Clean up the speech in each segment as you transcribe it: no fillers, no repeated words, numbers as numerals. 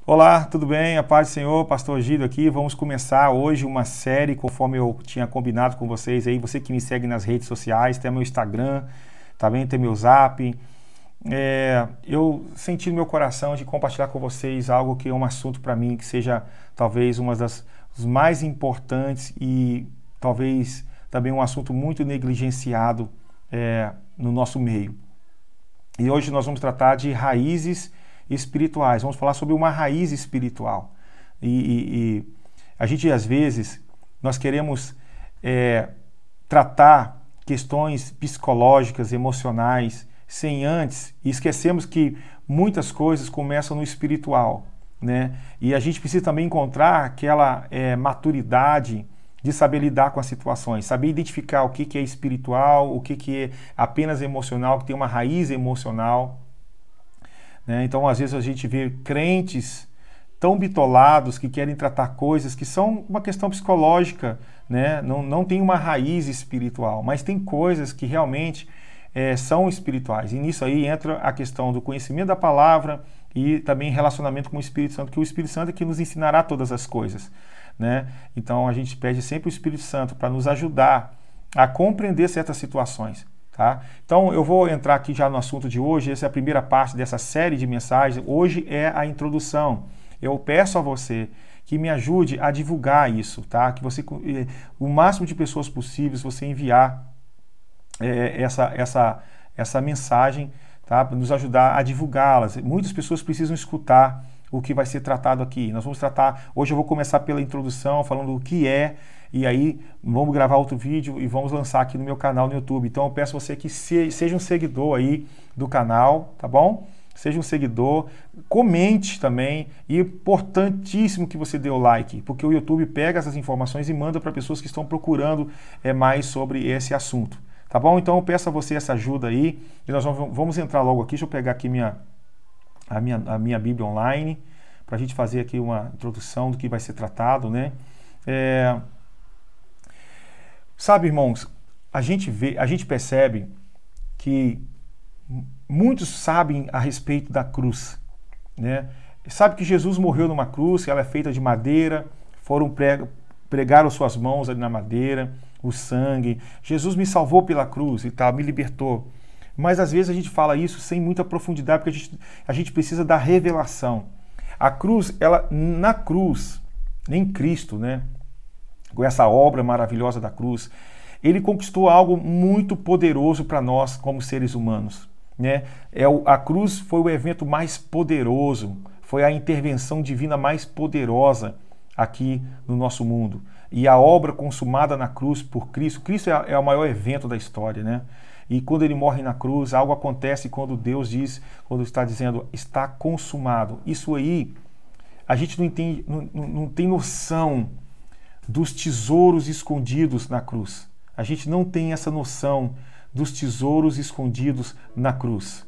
Olá, tudo bem? A paz do Senhor, Pastor Gido aqui. Vamos começar hoje uma série, conforme eu tinha combinado com vocês aí. Você que me segue nas redes sociais, tem meu Instagram, também tem meu Zap. Eu senti no meu coração de compartilhar com vocês algo que é um assunto para mim, que seja talvez uma dos mais importantes e talvez também um assunto muito negligenciado no nosso meio. E hoje nós vamos tratar de raízes espirituais. Vamos falar sobre uma raiz espiritual. E a gente, às vezes, nós queremos tratar questões psicológicas, emocionais, sem antes, e esquecemos que muitas coisas começam no espiritual, né? E a gente precisa também encontrar aquela maturidade de saber lidar com as situações, saber identificar o que é espiritual, o que é apenas emocional, que tem uma raiz emocional. Então, às vezes, a gente vê crentes tão bitolados que querem tratar coisas que são uma questão psicológica, né? Não tem uma raiz espiritual, mas tem coisas que realmente são espirituais. E nisso aí entra a questão do conhecimento da palavra e também relacionamento com o Espírito Santo, que o Espírito Santo é que nos ensinará todas as coisas, né? Então, a gente pede sempre o Espírito Santo para nos ajudar a compreender certas situações. Tá? Então eu vou entrar aqui já no assunto de hoje. Essa é a primeira parte dessa série de mensagens. Hoje é a introdução. Eu peço a você que me ajude a divulgar isso, tá? Que você, o máximo de pessoas possíveis, você enviar essa mensagem, tá? Para nos ajudar a divulgá-las. Muitas pessoas precisam escutar o que vai ser tratado aqui. Nós vamos tratar, hoje eu vou começar pela introdução, falando o que é, e aí vamos gravar outro vídeo e vamos lançar aqui no meu canal no YouTube. Então eu peço a você que seja um seguidor aí do canal, tá bom? Seja um seguidor, comente também, e é importantíssimo que você dê o like, porque o YouTube pega essas informações e manda para pessoas que estão procurando mais sobre esse assunto, tá bom? Então eu peço a você essa ajuda aí, e nós vamos entrar logo aqui. Deixa eu pegar aqui a minha Bíblia online, para a gente fazer aqui uma introdução do que vai ser tratado, né? Sabe, irmãos, a gente percebe que muitos sabem a respeito da cruz, né? Sabe que Jesus morreu numa cruz, ela é feita de madeira, pregaram suas mãos ali na madeira, o sangue. Jesus me salvou pela cruz e tal, me libertou. Mas às vezes a gente fala isso sem muita profundidade, porque a gente precisa da revelação. A cruz, na cruz, em Cristo, né? Com essa obra maravilhosa da cruz, ele conquistou algo muito poderoso para nós como seres humanos, né? A cruz foi o evento mais poderoso, foi a intervenção divina mais poderosa aqui no nosso mundo. E a obra consumada na cruz por Cristo, Cristo é o maior evento da história, né? E quando ele morre na cruz, algo acontece quando Deus diz, quando está dizendo, está consumado. Isso aí, a gente não entende, não tem noção dos tesouros escondidos na cruz. A gente não tem essa noção dos tesouros escondidos na cruz.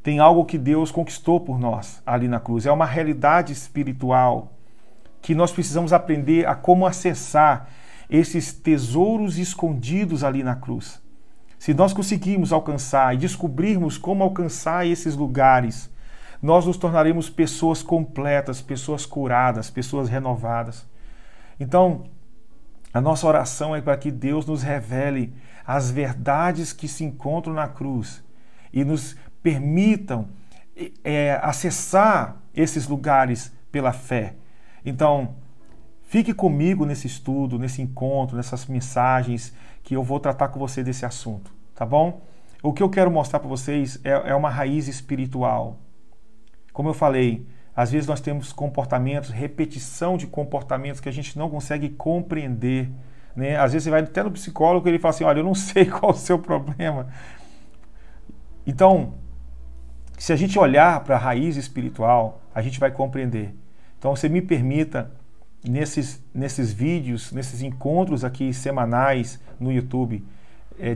Tem algo que Deus conquistou por nós ali na cruz. É uma realidade espiritual que nós precisamos aprender a como acessar esses tesouros escondidos ali na cruz. Se nós conseguirmos alcançar e descobrirmos como alcançar esses lugares, nós nos tornaremos pessoas completas, pessoas curadas, pessoas renovadas. Então, a nossa oração é para que Deus nos revele as verdades que se encontram na cruz e nos permitam acessar esses lugares pela fé. Então, fique comigo nesse estudo, nesse encontro, nessas mensagens que eu vou tratar com você desse assunto, tá bom? O que eu quero mostrar para vocês é uma raiz espiritual. Como eu falei, às vezes nós temos comportamentos, repetição de comportamentos que a gente não consegue compreender, né? Às vezes você vai até no psicólogo e ele fala assim, olha, eu não sei qual é o seu problema. Então, se a gente olhar para a raiz espiritual, a gente vai compreender. Então, você me permita, nesses vídeos, nesses encontros aqui semanais no YouTube,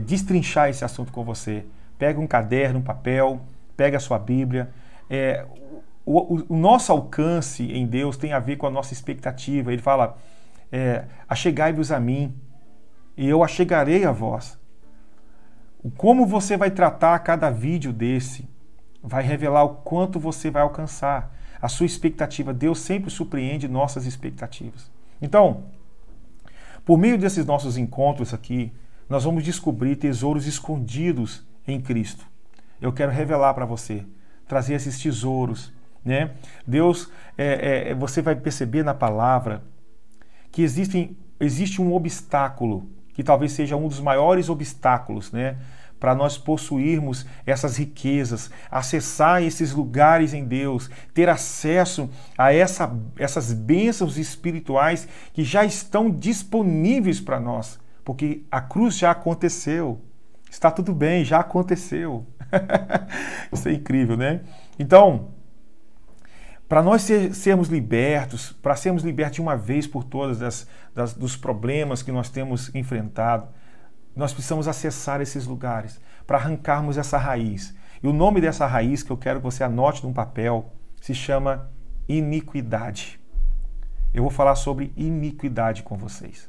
destrinchar esse assunto com você. Pega um caderno, um papel, pega a sua Bíblia. O nosso alcance em Deus tem a ver com a nossa expectativa. Ele fala, achegai-vos a mim, e eu achegarei a vós. Como você vai tratar cada vídeo desse vai revelar o quanto você vai alcançar. a sua expectativa. Deus sempre surpreende nossas expectativas. Então, por meio desses nossos encontros aqui, nós vamos descobrir tesouros escondidos em Cristo. Eu quero revelar para você, trazer esses tesouros, né? Deus, você vai perceber na palavra que existe um obstáculo, que talvez seja um dos maiores obstáculos, né? Para nós possuirmos essas riquezas, acessar esses lugares em Deus, ter acesso a essas bênçãos espirituais que já estão disponíveis para nós, porque a cruz já aconteceu, está tudo bem, já aconteceu. Isso é incrível, né? Então, para nós sermos libertos, para sermos libertos de uma vez por todas dos problemas que nós temos enfrentado, nós precisamos acessar esses lugares para arrancarmos essa raiz. E o nome dessa raiz, que eu quero que você anote num papel, se chama iniquidade. Eu vou falar sobre iniquidade com vocês.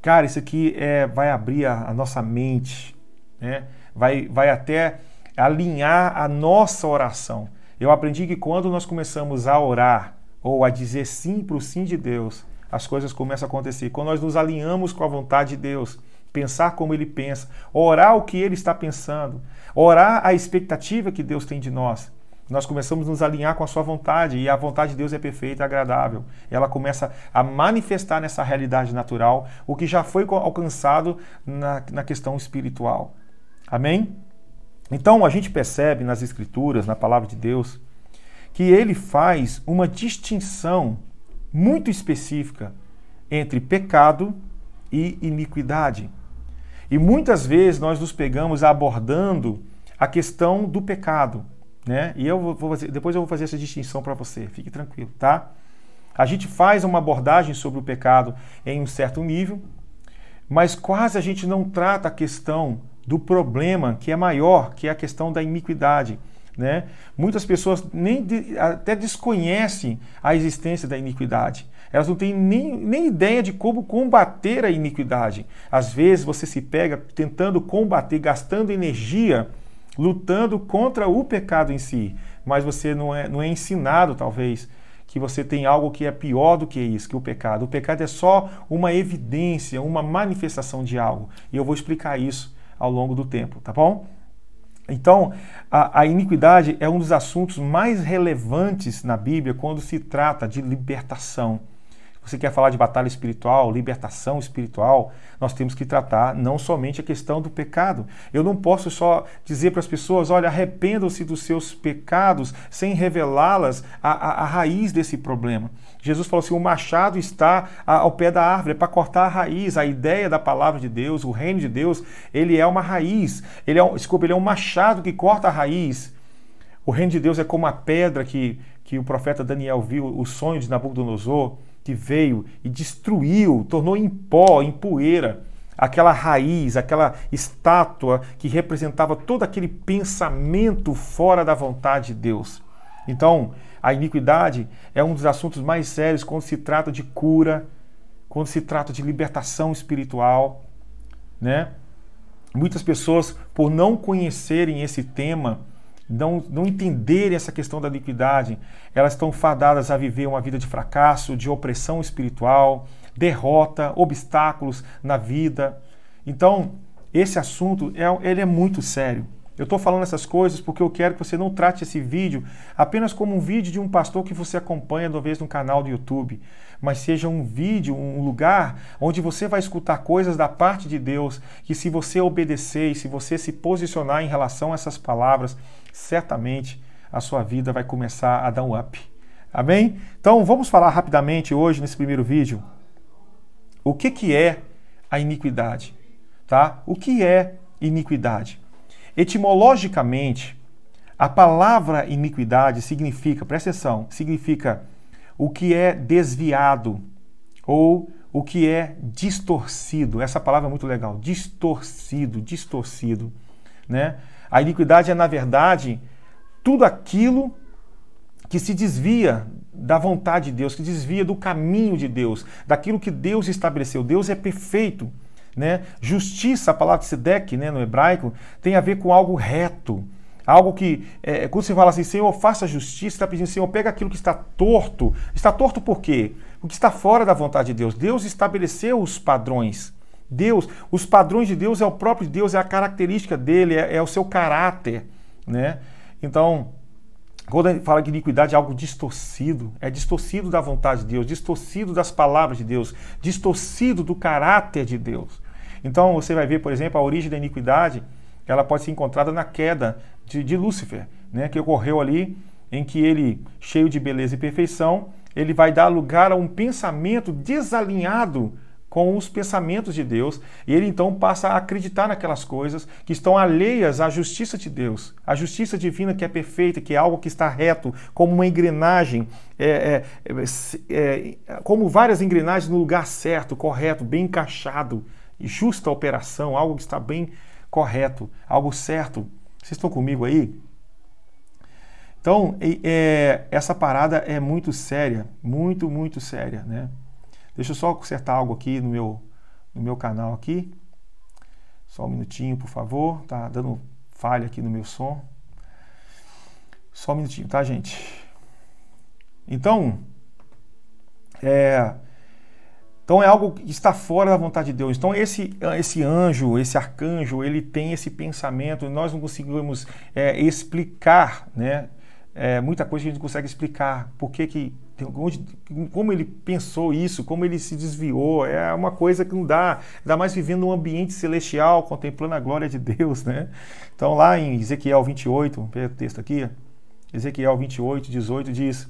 Cara, isso aqui vai abrir a nossa mente, né? Vai até alinhar a nossa oração. Eu aprendi que quando nós começamos a orar ou a dizer sim para o sim de Deus, as coisas começam a acontecer. Quando nós nos alinhamos com a vontade de Deus, pensar como Ele pensa, orar o que Ele está pensando, orar a expectativa que Deus tem de nós, nós começamos a nos alinhar com a sua vontade, e a vontade de Deus é perfeita e agradável. Ela começa a manifestar nessa realidade natural o que já foi alcançado na questão espiritual. Amém? Então a gente percebe nas Escrituras, na palavra de Deus, que Ele faz uma distinção muito específica entre pecado e iniquidade. E muitas vezes nós nos pegamos abordando a questão do pecado, né? E depois eu vou fazer essa distinção para você, fique tranquilo, tá? A gente faz uma abordagem sobre o pecado em um certo nível, mas quase a gente não trata a questão do problema que é maior, que é a questão da iniquidade, né? Muitas pessoas até desconhecem a existência da iniquidade. Elas não têm nem ideia de como combater a iniquidade. Às vezes você se pega tentando combater, gastando energia, lutando contra o pecado em si, mas você não é ensinado, talvez, que você tem algo que é pior do que isso, que o pecado. O pecado é só uma evidência, uma manifestação de algo. E eu vou explicar isso ao longo do tempo, tá bom? Então, a iniquidade é um dos assuntos mais relevantes na Bíblia quando se trata de libertação. Você quer falar de batalha espiritual, libertação espiritual, nós temos que tratar não somente a questão do pecado. Eu não posso só dizer para as pessoas, olha, arrependam-se dos seus pecados, sem revelá-las a raiz desse problema. Jesus falou assim, o machado está ao pé da árvore, é para cortar a raiz. A ideia da palavra de Deus, o reino de Deus, ele é uma raiz. Ele é um machado que corta a raiz. O reino de Deus é como a pedra que o profeta Daniel viu, o sonho de Nabucodonosor, que veio e destruiu, tornou em pó, em poeira, aquela raiz, aquela estátua que representava todo aquele pensamento fora da vontade de Deus. Então, a iniquidade é um dos assuntos mais sérios quando se trata de cura, quando se trata de libertação espiritual, né? Muitas pessoas, por não conhecerem esse tema, não entenderem essa questão da iniquidade, elas estão fadadas a viver uma vida de fracasso, de opressão espiritual, derrota, obstáculos na vida. Então, esse assunto ele é muito sério. Eu estou falando essas coisas porque eu quero que você não trate esse vídeo apenas como um vídeo de um pastor que você acompanha, talvez, no canal do YouTube, mas seja um vídeo, um lugar onde você vai escutar coisas da parte de Deus, que se você obedecer e se você se posicionar em relação a essas palavras, certamente a sua vida vai começar a dar um up. Amém? Então vamos falar rapidamente hoje, nesse primeiro vídeo, o que é a iniquidade, tá? O que é iniquidade? Etimologicamente, a palavra iniquidade significa, presta atenção, significa o que é desviado ou o que é distorcido. Essa palavra é muito legal, distorcido, né? A iniquidade é, na verdade, tudo aquilo que se desvia da vontade de Deus, que desvia do caminho de Deus, daquilo que Deus estabeleceu. Deus é perfeito, né? Justiça, a palavra tzedek, né, no hebraico, tem a ver com algo reto, Algo que, quando você fala assim, Senhor, faça justiça, você está pedindo, Senhor, pega aquilo que está torto. Está torto por quê? Porque está fora da vontade de Deus. Deus estabeleceu os padrões. Os padrões de Deus é o próprio Deus, é a característica dele, é o seu caráter, né? Então, quando a gente fala que iniquidade é algo distorcido, é distorcido da vontade de Deus, distorcido das palavras de Deus, distorcido do caráter de Deus. Então, você vai ver, por exemplo, a origem da iniquidade, ela pode ser encontrada na queda de Lúcifer, né? Que ocorreu ali, em que ele, cheio de beleza e perfeição, ele vai dar lugar a um pensamento desalinhado com os pensamentos de Deus, e ele então passa a acreditar naquelas coisas que estão alheias à justiça de Deus, a justiça divina que é perfeita, que é algo que está reto, como uma engrenagem, como várias engrenagens no lugar certo, correto, bem encaixado, e justa operação, algo que está bem correto, algo certo. Vocês estão comigo aí? Então, essa parada é muito séria, muito, muito séria, né? Deixa eu só consertar algo aqui no meu canal aqui. Só um minutinho, por favor. Tá dando falha aqui no meu som. Só um minutinho, tá, gente? Então, é algo que está fora da vontade de Deus. Então, esse anjo, esse arcanjo, ele tem esse pensamento. Nós não conseguimos explicar, né? Muita coisa que a gente não consegue explicar. Por que como ele pensou isso, como ele se desviou, é uma coisa que não dá, ainda mais vivendo um ambiente celestial, contemplando a glória de Deus, né? Então lá em Ezequiel 28, vamos ver o texto aqui, Ezequiel 28, 18 diz: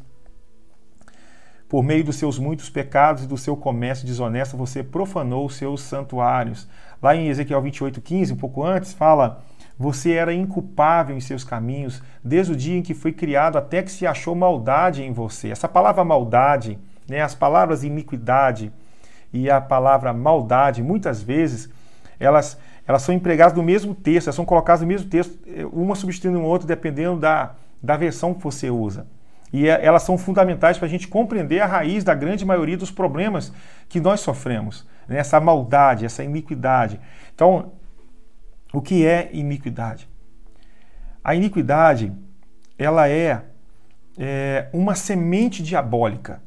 por meio dos seus muitos pecados e do seu comércio desonesto, você profanou os seus santuários. Lá em Ezequiel 28, 15, um pouco antes, fala: você era inculpável em seus caminhos, desde o dia em que foi criado até que se achou maldade em você. Essa palavra maldade, né, as palavras iniquidade e a palavra maldade, muitas vezes, elas são empregadas no mesmo texto, elas são colocadas no mesmo texto, uma substituindo a outra, dependendo da versão que você usa. E elas são fundamentais para a gente compreender a raiz da grande maioria dos problemas que nós sofremos, né? Essa maldade, essa iniquidade. Então, o que é iniquidade? A iniquidade, ela é uma semente diabólica,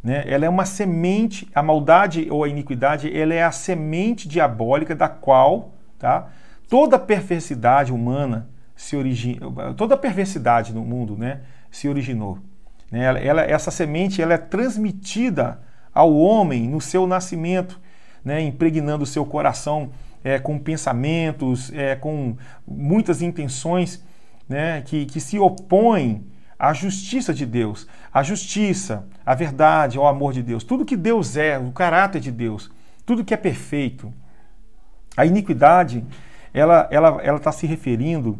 né? Ela é uma semente, a maldade ou a iniquidade, ela é a semente diabólica da qual, tá, toda perversidade humana se origina, toda perversidade no mundo, né, se originou. Né? Essa semente, ela é transmitida ao homem no seu nascimento, né, impregnando o seu coração com pensamentos, com muitas intenções, né, que se opõem à justiça de Deus, à justiça, à verdade, ao amor de Deus. Tudo que Deus é, o caráter de Deus, tudo que é perfeito. A iniquidade, ela está se referindo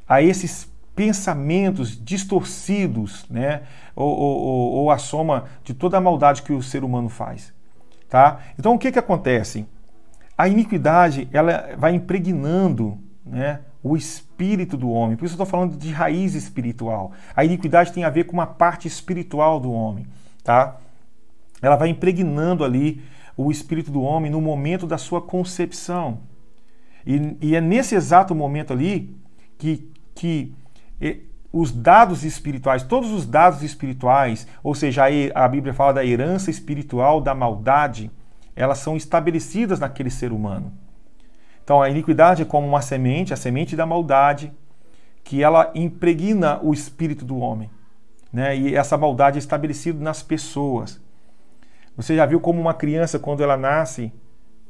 a esses pensamentos distorcidos, né, ou a soma de toda a maldade que o ser humano faz. Tá? Então, o que acontece? A iniquidade, ela vai impregnando, né, o espírito do homem. Por isso eu estou falando de raiz espiritual. A iniquidade tem a ver com uma parte espiritual do homem. Tá? Ela vai impregnando ali o espírito do homem no momento da sua concepção. E é nesse exato momento ali que os dados espirituais, todos os dados espirituais, ou seja, a Bíblia fala da herança espiritual da maldade, elas são estabelecidas naquele ser humano. Então, a iniquidade é como uma semente, a semente da maldade, que ela impregna o espírito do homem, né? E essa maldade é estabelecida nas pessoas. Você já viu como uma criança, quando ela nasce,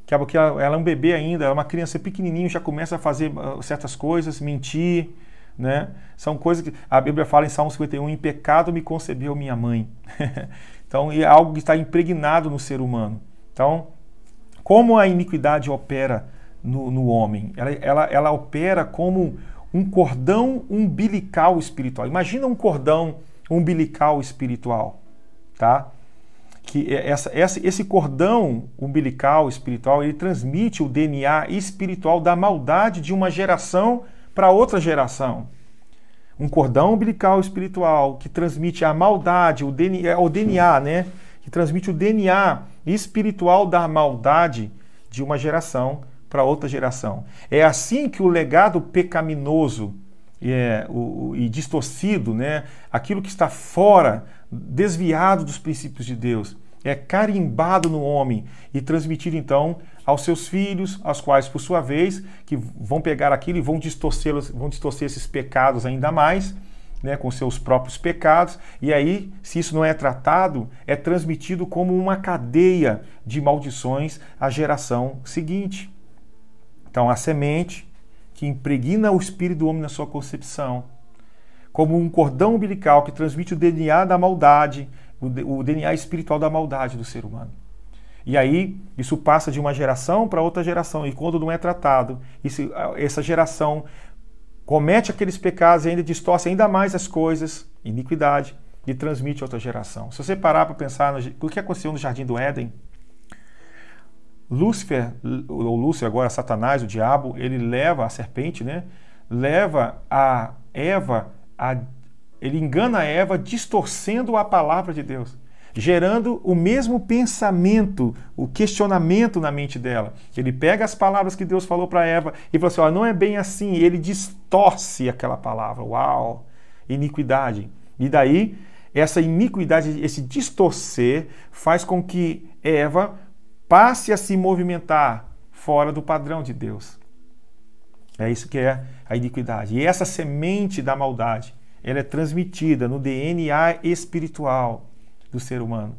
que ela é um bebê ainda, ela é uma criança pequenininha, já começa a fazer certas coisas, mentir, né? São coisas que a Bíblia fala em Salmo 51, em pecado me concebeu minha mãe. Então, é algo que está impregnado no ser humano. Então, como a iniquidade opera no homem? Ela opera como um cordão umbilical espiritual. Imagina um cordão umbilical espiritual, tá? Que esse cordão umbilical espiritual, ele transmite o DNA espiritual da maldade de uma geração para outra geração. Um cordão umbilical espiritual que transmite a maldade, o DNA, né? Que transmite o DNA espiritual da maldade de uma geração para outra geração. É assim que o legado pecaminoso e distorcido, né? Aquilo que está fora, desviado dos princípios de Deus, é carimbado no homem e transmitido então aos seus filhos, aos quais, por sua vez, que vão pegar aquilo e vão distorcer esses pecados ainda mais, né, com seus próprios pecados, e aí, se isso não é tratado, é transmitido como uma cadeia de maldições à geração seguinte. Então, a semente que impregna o espírito do homem na sua concepção, como um cordão umbilical que transmite o DNA da maldade, o DNA espiritual da maldade do ser humano. E aí, isso passa de uma geração para outra geração, e quando não é tratado, essa geração comete aqueles pecados e ainda distorce ainda mais as coisas, iniquidade, e transmite a outra geração. Se você parar para pensar no que aconteceu no Jardim do Éden, Lúcifer, ou Lúcifer agora, Satanás, o diabo, ele leva a serpente, né? Leva a Eva, ele engana a Eva distorcendo a palavra de Deus, gerando o mesmo pensamento, o questionamento na mente dela. Ele pega as palavras que Deus falou para Eva e fala assim, não é bem assim, ele distorce aquela palavra. Uau! Iniquidade. E daí, essa iniquidade, esse distorcer, faz com que Eva passe a se movimentar fora do padrão de Deus. É isso que é a iniquidade. E essa semente da maldade, ela é transmitida no DNA espiritual do ser humano.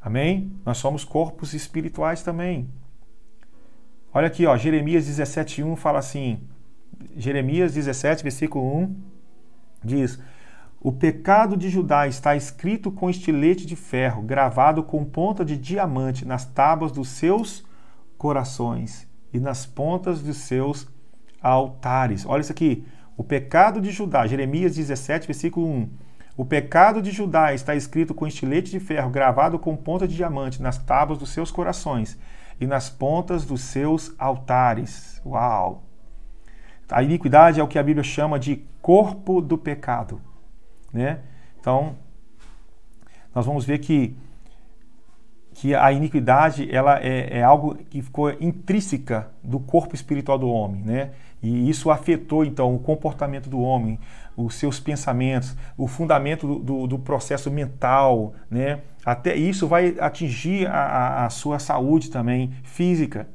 Amém? Nós somos corpos espirituais também. Olha aqui, ó, Jeremias 17:1 fala assim, Jeremias 17, versículo 1, diz, o pecado de Judá está escrito com estilete de ferro, gravado com ponta de diamante nas tábuas dos seus corações e nas pontas dos seus altares. Olha isso aqui, o pecado de Judá, Jeremias 17, versículo 1, o pecado de Judá está escrito com estilete de ferro, gravado com ponta de diamante nas tábuas dos seus corações e nas pontas dos seus altares. Uau! A iniquidade é o que a Bíblia chama de corpo do pecado, né? Então, nós vamos ver que a iniquidade ela é algo que ficou intrínseca do corpo espiritual do homem, né? E isso afetou, então, o comportamento do homem, os seus pensamentos, o fundamento do processo mental, né? Até isso vai atingir a sua saúde também, física.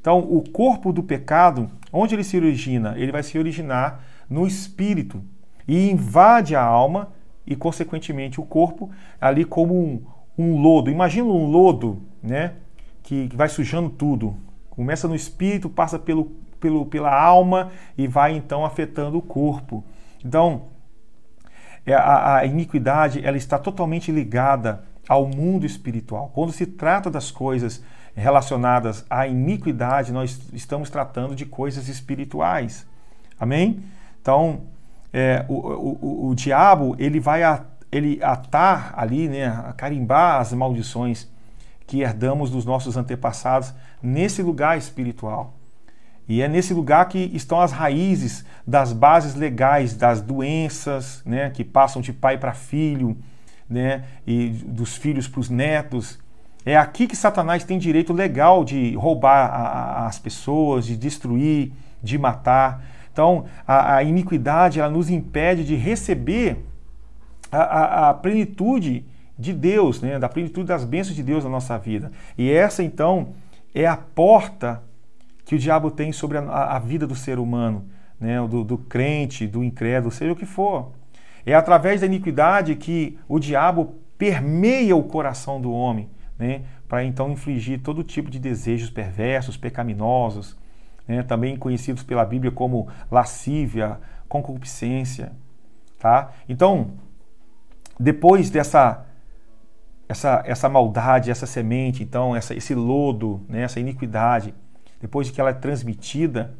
Então, o corpo do pecado, onde ele se origina? Ele vai se originar no espírito e invade a alma e, consequentemente, o corpo, ali como um lodo. Imagina um lodo, né? Que vai sujando tudo. Começa no espírito, passa pela alma e vai, então, afetando o corpo. Então, a iniquidade ela está totalmente ligada ao mundo espiritual. Quando se trata das coisas relacionadas à iniquidade, nós estamos tratando de coisas espirituais. Amém? Então, o diabo ele vai atar ali, né, a carimbar as maldições que herdamos dos nossos antepassados nesse lugar espiritual. E é nesse lugar que estão as raízes das bases legais das doenças, né, que passam de pai para filho, né, e dos filhos para os netos. É aqui que Satanás tem direito legal de roubar as pessoas, de destruir, de matar. Então, a iniquidade ela nos impede de receber a plenitude de Deus, né, da plenitude das bênçãos de Deus na nossa vida. E essa, então, é a porta que o diabo tem sobre a vida do ser humano, né, do crente, do incrédulo, seja o que for. É através da iniquidade que o diabo permeia o coração do homem, né, para então infligir todo tipo de desejos perversos, pecaminosos, né, também conhecidos pela Bíblia como lascívia, concupiscência. Tá? Então, depois dessa maldade, essa semente, então, esse lodo, né, essa iniquidade, depois de que ela é transmitida,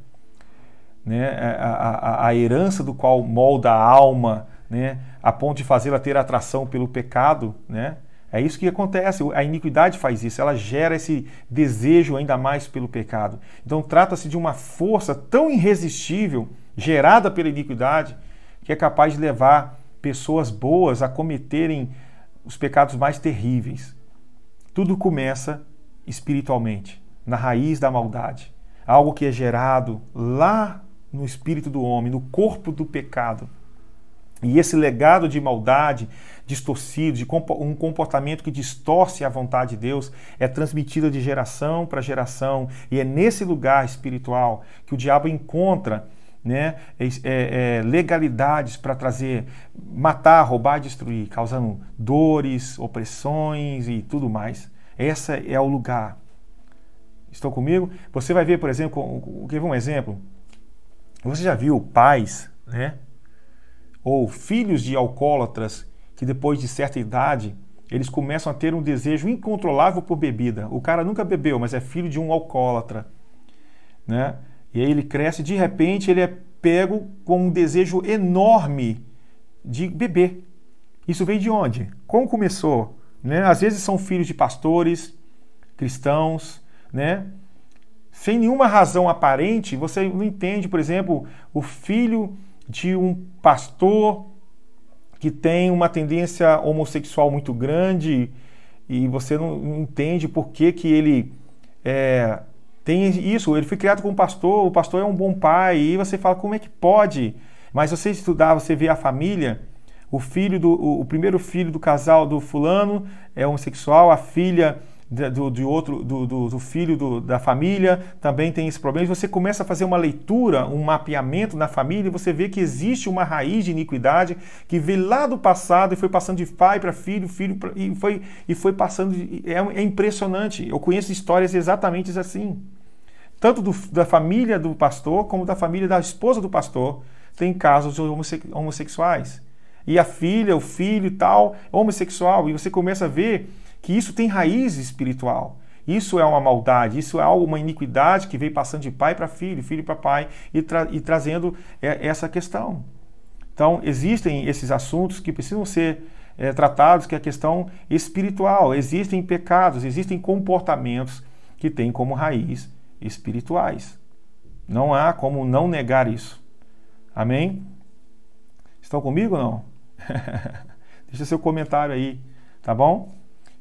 né, a herança do qual molda a alma, né, a ponto de fazê-la ter atração pelo pecado, né, é isso que acontece. A iniquidade faz isso, ela gera esse desejo ainda mais pelo pecado. Então trata-se de uma força tão irresistível, gerada pela iniquidade, que é capaz de levar pessoas boas a cometerem os pecados mais terríveis. Tudo começa espiritualmente, na raiz da maldade. Algo que é gerado lá no espírito do homem, no corpo do pecado. E esse legado de maldade, distorcido, de um comportamento que distorce a vontade de Deus, é transmitido de geração para geração. E é nesse lugar espiritual que o diabo encontra, né, legalidades para trazer, matar, roubar, destruir, causando dores, opressões e tudo mais. Esse é o lugar. Estão comigo? Você vai ver, por exemplo, quer ver um exemplo? Você já viu pais, né, ou filhos de alcoólatras que depois de certa idade eles começam a ter um desejo incontrolável por bebida. O cara nunca bebeu, mas é filho de um alcoólatra, né? E aí ele cresce, de repente ele é pego com um desejo enorme de beber. Isso veio de onde? Como começou? Né? Às vezes são filhos de pastores, cristãos, né? Sem nenhuma razão aparente. Você não entende, por exemplo, o filho de um pastor que tem uma tendência homossexual muito grande e você não entende por que ele tem isso. Ele foi criado como pastor, o pastor é um bom pai, e você fala, como é que pode? Mas você estudar, você vê a família, o primeiro filho do casal do fulano é homossexual, a filha do filho da família também tem esse problema. E você começa a fazer uma leitura, um mapeamento na família, e você vê que existe uma raiz de iniquidade que veio lá do passado e foi passando de pai para filho, e foi passando. É impressionante. Eu conheço histórias exatamente assim. Tanto da família do pastor como da família da esposa do pastor tem casos de homossexuais. E a filha, o filho e tal, homossexual. E você começa a ver que isso tem raiz espiritual. Isso é uma maldade, isso é uma iniquidade que veio passando de pai para filho, filho para pai, e trazendo essa questão. Então, existem esses assuntos que precisam ser tratados, que é a questão espiritual. Existem pecados, existem comportamentos que têm como raiz espirituais. Não há como não negar isso. Amém? Estão comigo ou não? Deixa seu comentário aí, tá bom?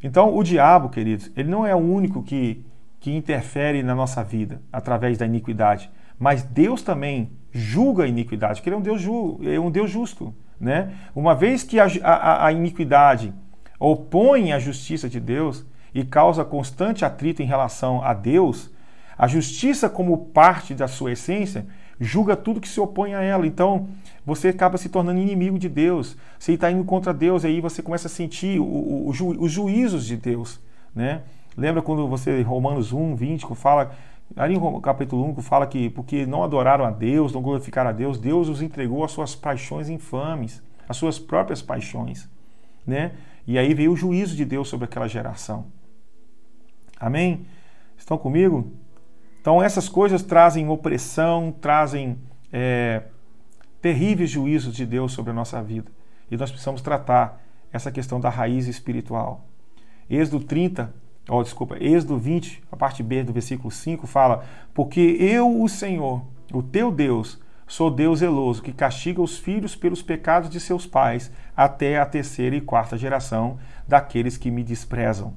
Então, o diabo, queridos, ele não é o único que interfere na nossa vida através da iniquidade, mas Deus também julga a iniquidade, porque Ele é um Deus justo, né? Uma vez que a iniquidade opõe a justiça de Deus e causa constante atrito em relação a Deus, a justiça, como parte da sua essência, julga tudo que se opõe a ela. Então, você acaba se tornando inimigo de Deus. Você está indo contra Deus, aí você começa a sentir os juízos de Deus, né? Lembra quando você, Romanos 1, 20, que fala, ali em capítulo 1, que fala que porque não adoraram a Deus, não glorificaram a Deus, Deus os entregou às suas paixões infames, às suas próprias paixões, né? E aí veio o juízo de Deus sobre aquela geração. Amém? Estão comigo? Então essas coisas trazem opressão, trazem terríveis juízos de Deus sobre a nossa vida. E nós precisamos tratar essa questão da raiz espiritual. Êxodo 20, a parte B do versículo 5 fala: porque eu, o Senhor, o teu Deus, sou Deus zeloso, que castiga os filhos pelos pecados de seus pais, até a 3ª e 4ª geração daqueles que me desprezam.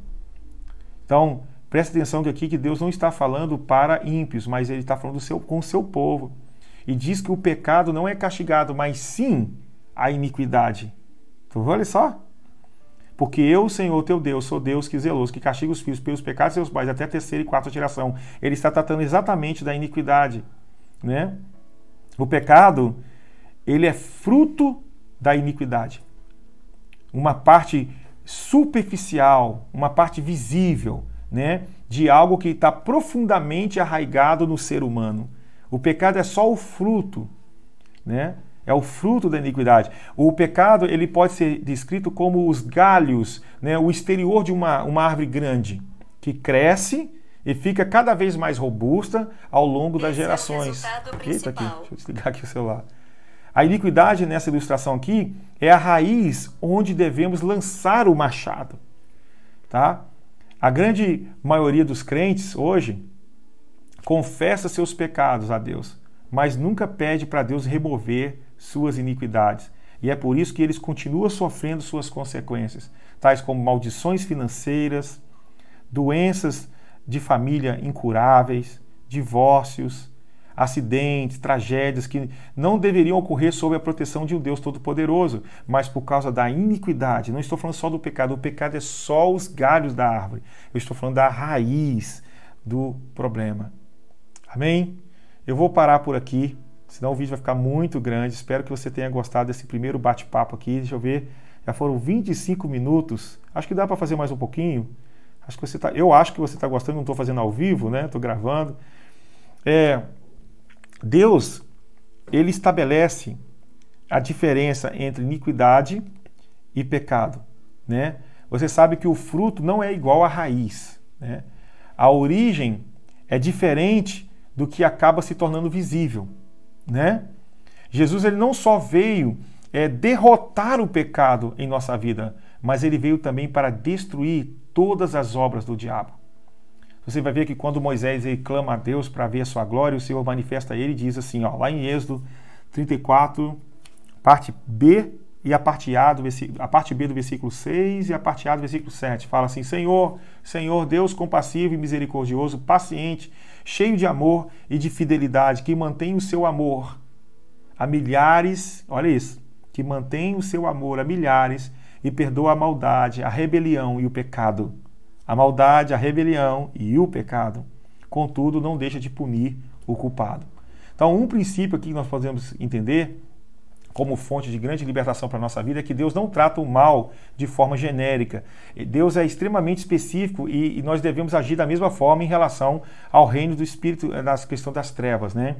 Então, presta atenção que aqui que Deus não está falando para ímpios, mas Ele está falando com o seu povo. E diz que o pecado não é castigado, mas sim a iniquidade. Então, olha só. Porque eu, Senhor, teu Deus, sou Deus que zeloso, que castiga os filhos pelos pecados de seus pais até a 3ª e 4ª geração. Ele está tratando exatamente da iniquidade, né? O pecado, ele é fruto da iniquidade. Uma parte superficial, uma parte visível, né, de algo que está profundamente arraigado no ser humano. O pecado é só o fruto, né? É o fruto da iniquidade. O pecado, ele pode ser descrito como os galhos, né, o exterior de uma árvore grande, que cresce e fica cada vez mais robusta ao longo das gerações. Eita, aqui, deixa eu desligar aqui o celular. A iniquidade, nessa ilustração aqui, é a raiz onde devemos lançar o machado, tá? A grande maioria dos crentes hoje confessa seus pecados a Deus, mas nunca pede para Deus remover suas iniquidades. E é por isso que eles continuam sofrendo suas consequências, tais como maldições financeiras, doenças de família incuráveis, divórcios, acidentes, tragédias que não deveriam ocorrer sob a proteção de um Deus Todo-Poderoso, mas por causa da iniquidade. Não estou falando só do pecado, o pecado é só os galhos da árvore. Eu estou falando da raiz do problema. Amém? Eu vou parar por aqui, senão o vídeo vai ficar muito grande. Espero que você tenha gostado desse primeiro bate-papo aqui. Deixa eu ver, já foram 25 minutos. Acho que dá para fazer mais um pouquinho. Eu acho que você está gostando, não estou fazendo ao vivo, né? Estou gravando. Deus, ele estabelece a diferença entre iniquidade e pecado, né? Você sabe que o fruto não é igual à raiz, né? A origem é diferente do que acaba se tornando visível, né? Jesus, ele não só veio derrotar o pecado em nossa vida, mas ele veio também para destruir todas as obras do diabo. Você vai ver que quando Moisés ele clama a Deus para ver a sua glória, o Senhor manifesta a ele e diz assim, ó, lá em Êxodo 34, parte B e a parte B do versículo 6 e a parte A do versículo 7. Fala assim, Senhor, Deus compassivo e misericordioso, paciente, cheio de amor e de fidelidade, que mantém o seu amor a milhares, olha isso, que mantém o seu amor a milhares e perdoa a maldade, a rebelião e o pecado. A maldade, a rebelião e o pecado. Contudo, não deixa de punir o culpado. Então, um princípio aqui que nós podemos entender como fonte de grande libertação para a nossa vida é que Deus não trata o mal de forma genérica. Deus é extremamente específico e nós devemos agir da mesma forma em relação ao reino do Espírito, na questão das trevas, né?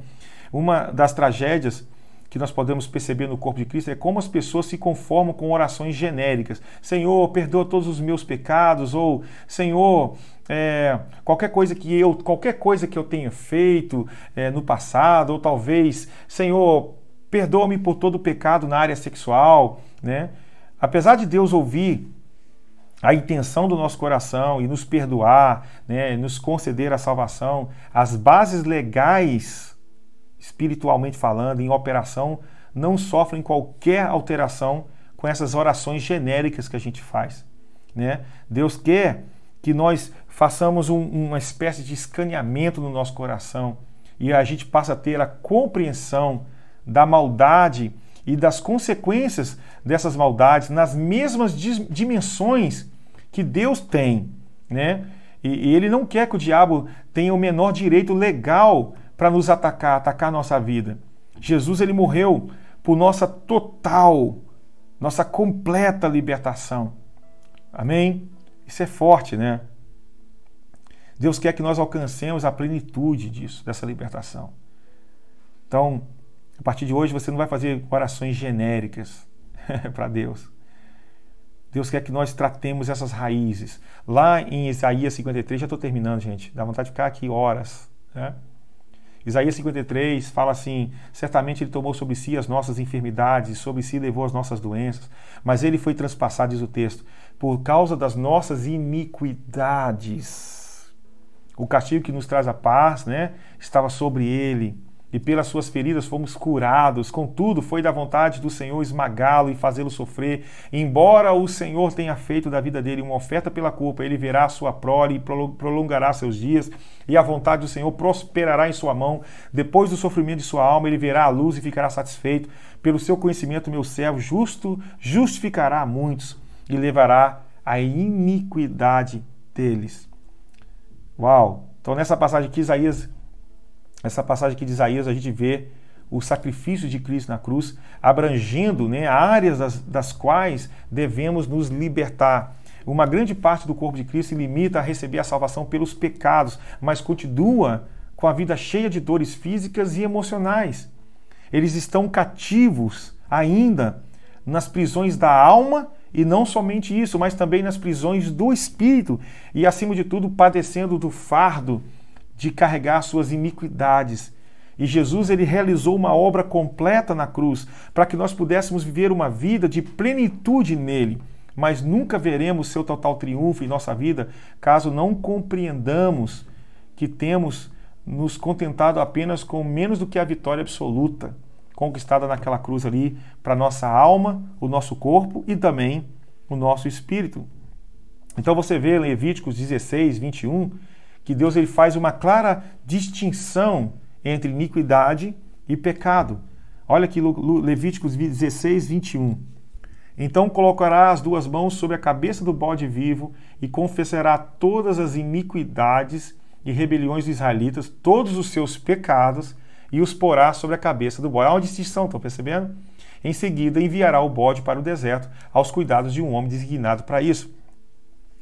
Uma das tragédias que nós podemos perceber no corpo de Cristo é como as pessoas se conformam com orações genéricas. Senhor, perdoa todos os meus pecados, ou Senhor, qualquer coisa que eu tenha feito no passado, ou talvez, Senhor, perdoa-me por todo o pecado na área sexual, né? Apesar de Deus ouvir a intenção do nosso coração e nos perdoar, né, nos conceder a salvação, as bases legais, espiritualmente falando, em operação, não sofrem qualquer alteração com essas orações genéricas que a gente faz, né? Deus quer que nós façamos uma espécie de escaneamento no nosso coração e a gente passa a ter a compreensão da maldade e das consequências dessas maldades nas mesmas dimensões que Deus tem, né? E Ele não quer que o diabo tenha o menor direito legal para nos atacar a nossa vida. Jesus, ele morreu por nossa completa libertação. Amém? Isso é forte, né? Deus quer que nós alcancemos a plenitude disso, dessa libertação. Então, a partir de hoje, você não vai fazer orações genéricas para Deus. Deus quer que nós tratemos essas raízes. Lá em Isaías 53, já estou terminando, gente, dá vontade de ficar aqui horas, né? Isaías 53 fala assim, certamente Ele tomou sobre si as nossas enfermidades, e sobre si levou as nossas doenças, mas Ele foi transpassado, diz o texto, por causa das nossas iniquidades. O castigo que nos traz a paz, né, estava sobre Ele, e pelas suas feridas fomos curados. Contudo, foi da vontade do Senhor esmagá-lo e fazê-lo sofrer. Embora o Senhor tenha feito da vida dele uma oferta pela culpa, ele verá a sua prole e prolongará seus dias, e a vontade do Senhor prosperará em sua mão. Depois do sofrimento de sua alma, ele verá a luz e ficará satisfeito. Pelo seu conhecimento, meu servo justo justificará a muitos e levará a iniquidade deles. Uau! Então, nessa passagem aqui de Isaías, a gente vê o sacrifício de Cristo na cruz, abrangendo, né, áreas das quais devemos nos libertar. Uma grande parte do corpo de Cristo se limita a receber a salvação pelos pecados, mas continua com a vida cheia de dores físicas e emocionais. Eles estão cativos ainda nas prisões da alma, e não somente isso, mas também nas prisões do espírito, e acima de tudo padecendo do fardo de carregar suas iniquidades. E Jesus, ele realizou uma obra completa na cruz para que nós pudéssemos viver uma vida de plenitude nele. Mas nunca veremos seu total triunfo em nossa vida caso não compreendamos que temos nos contentado apenas com menos do que a vitória absoluta conquistada naquela cruz ali para nossa alma, o nosso corpo e também o nosso espírito. Então você vê em Levíticos 16, 21, que Deus ele faz uma clara distinção entre iniquidade e pecado. Olha aqui Levíticos 16, 21. Então colocará as duas mãos sobre a cabeça do bode vivo e confessará todas as iniquidades e rebeliões dos israelitas, todos os seus pecados, e os porá sobre a cabeça do bode. Há uma distinção, estão percebendo? Em seguida enviará o bode para o deserto, aos cuidados de um homem designado para isso.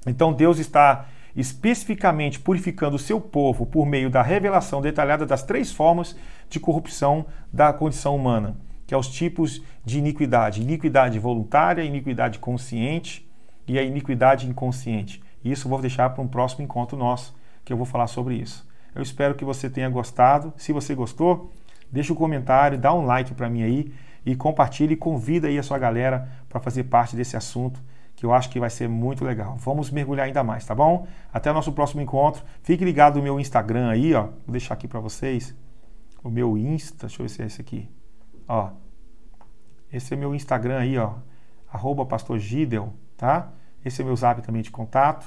Então Deus está especificamente purificando o seu povo por meio da revelação detalhada das 3 formas de corrupção da condição humana, que é os tipos de iniquidade. Iniquidade voluntária, iniquidade consciente e a iniquidade inconsciente. E isso eu vou deixar para um próximo encontro nosso, que eu vou falar sobre isso. Eu espero que você tenha gostado. Se você gostou, deixa um comentário, dá um like para mim aí e compartilhe e convida aí a sua galera para fazer parte desse assunto, que eu acho que vai ser muito legal. Vamos mergulhar ainda mais, tá bom? Até o nosso próximo encontro. Fique ligado no meu Instagram aí, ó. Vou deixar aqui para vocês. O meu Insta, deixa eu ver se é esse aqui. Ó. Esse é meu Instagram aí, ó. @pastorgidel, tá? Esse é meu zap também de contato.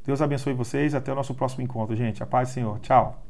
Deus abençoe vocês. Até o nosso próximo encontro, gente. A paz do Senhor. Tchau.